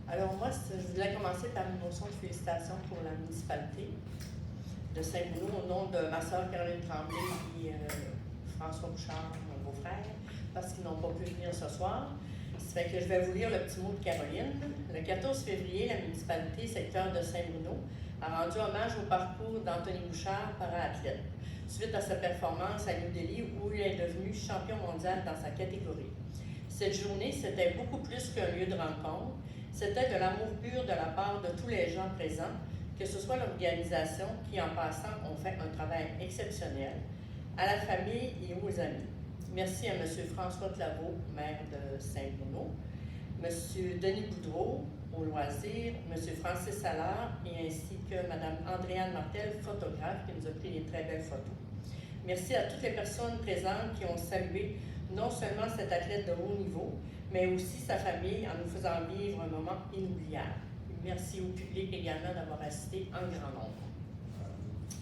Alors, moi, je voulais commencer par une motion de félicitations pour la municipalité de Saint-Bruno au nom de ma soeur Caroline Tremblay et François Bouchard, mon beau-frère, parce qu'ils n'ont pas pu venir ce soir. Ça fait que je vais vous lire le petit mot de Caroline. Le 14 février, la municipalité secteur de Saint-Bruno a rendu hommage au parcours d'Anthony Bouchard, para-athlète, suite à sa performance à New Delhi où il est devenu champion mondial dans sa catégorie. Cette journée, c'était beaucoup plus qu'un lieu de rencontre. C'était de l'amour pur de la part de tous les gens présents, que ce soit l'organisation qui, en passant, ont fait un travail exceptionnel, à la famille et aux amis. Merci à M. François Claveau, maire de Saint-Bruno, M. Denis Boudreau, au loisir, M. Francis Allard et ainsi que Mme Andréane Martel, photographe, qui nous a pris des très belles photos. Merci à toutes les personnes présentes qui ont salué non seulement cet athlète de haut niveau, mais aussi sa famille en nous faisant vivre un moment inoubliable. Merci au public également d'avoir assisté en grand nombre.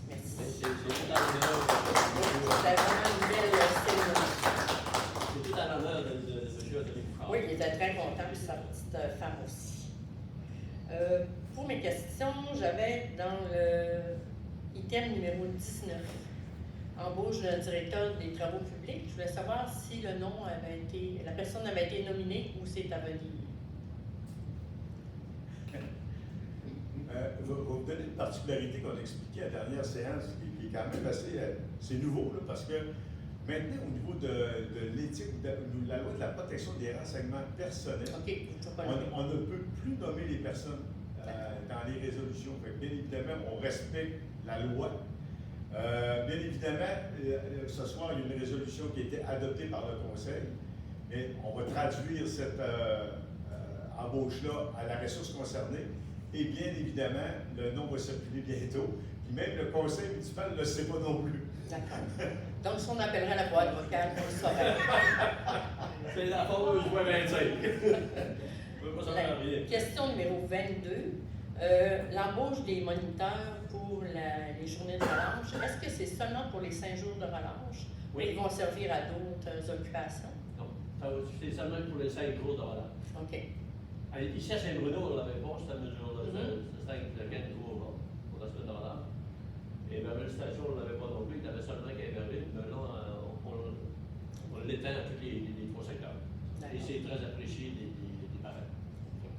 Merci. C'est tout à l'honneur. C'était vraiment une belle cérémonie. C'est tout à l'honneur de M. Anthony Bouchard. Oui, il était très content, puis sa petite femme aussi. Pour mes questions, j'avais dans le item numéro 19, embauche d'un directeur des travaux publics. Je voulais savoir si le nom avait été, la personne avait été nominée ou c'est à venir. Vous donner une particularité qu'on a expliquée à la dernière séance, qui est quand même assez. C'est nouveau, là, parce que maintenant, au niveau de l'éthique, de la loi de la protection des renseignements personnels, OK, on ne peut plus nommer les personnes dans les résolutions. Fait que, bien évidemment, on respecte la loi. Bien évidemment, ce soir, il y a une résolution qui a été adoptée par le Conseil, mais on va traduire cette embauche-là à la ressource concernée. Et bien évidemment, le nom va circuler bientôt. Puis même le conseil municipal ne le sait pas non plus. D'accord. Donc, si on appellerait la boîte vocale, on le saurait. C'est la fameuse voie 25. On ne peut pas savoir rien. Question numéro 22. L'embauche des moniteurs pour les journées de relâche, est-ce que c'est seulement pour les 5 jours de relâche? Oui. Ou ils vont servir à d'autres occupations? Non, c'est seulement pour les 5 jours de relâche. OK. Ici à Saint-Bruno, on n'avait pas cette mesure-là. Mhm. C'était 4 jours pour la semaine de relâche. Et ma station, on ne l'avait pas non plus. Il y avait seulement qu'à Everville. Mais là, on l'étend à tous les 3 secteurs. Et c'est très apprécié des parents.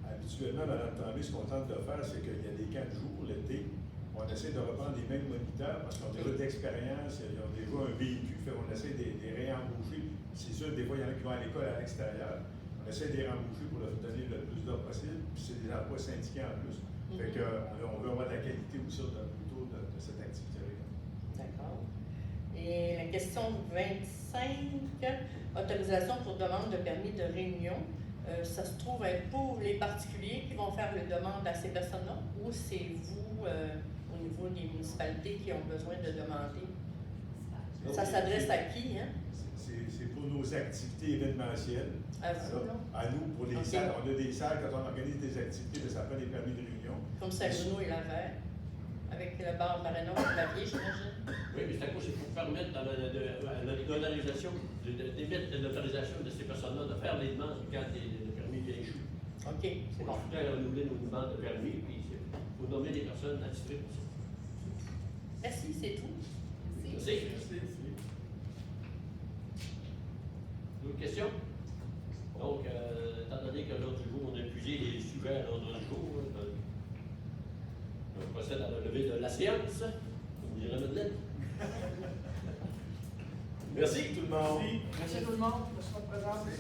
Habituellement, Mme Tremblay, ce qu'on tente de faire, c'est qu'il y a des 4 jours l'été. On essaie de reprendre les mêmes moniteurs parce qu'ils ont déjà d'expérience, ils ont déjà un véhicule, fait on essaie de les réembaucher. C'est sûr, des fois, il y en a qui vont à l'école à l'extérieur. On essaie de les rembaucher pour leur donner le plus d'heures possible, puis c'est des emplois syndiqués en plus. Fait que, on veut avoir de la qualité aussi autour de cette activité-là. D'accord. Et la question 25, autorisation pour demande de permis de réunion. Ça se trouve être pour les particuliers qui vont faire les demandes à ces personnes-là ou c'est vous, au niveau des municipalités, qui ont besoin de demander? Ça s'adresse à qui, hein? C'est pour nos activités événementielles. À vous, non? À nous, pour les Ok. salles. On a des salles, quand on organise des activités, ça prend des permis de réunion. Comme Saint-Bruno et Lavert. avec le bar Marina ou Clavier, j'imagine. Oui, mais c'est à cause qu'il faut permettre dans la régularisation, d'émettre l'autorisation de ces personnes-là de faire les demandes quand le permis vient échoué. OK, c'est bon. Il faut renouveler nos demandes de permis, puis il faut nommer des personnes attitrées pour ça. Merci, c'est tout. Merci. D'autres questions? Donc, étant donné que l'ordre du jour, on a épuisé les sujets à l'ordre du jour, on procède à la levée de la séance, comme dirait Madeleine. Merci tout le monde. Merci tout le monde de se présenter.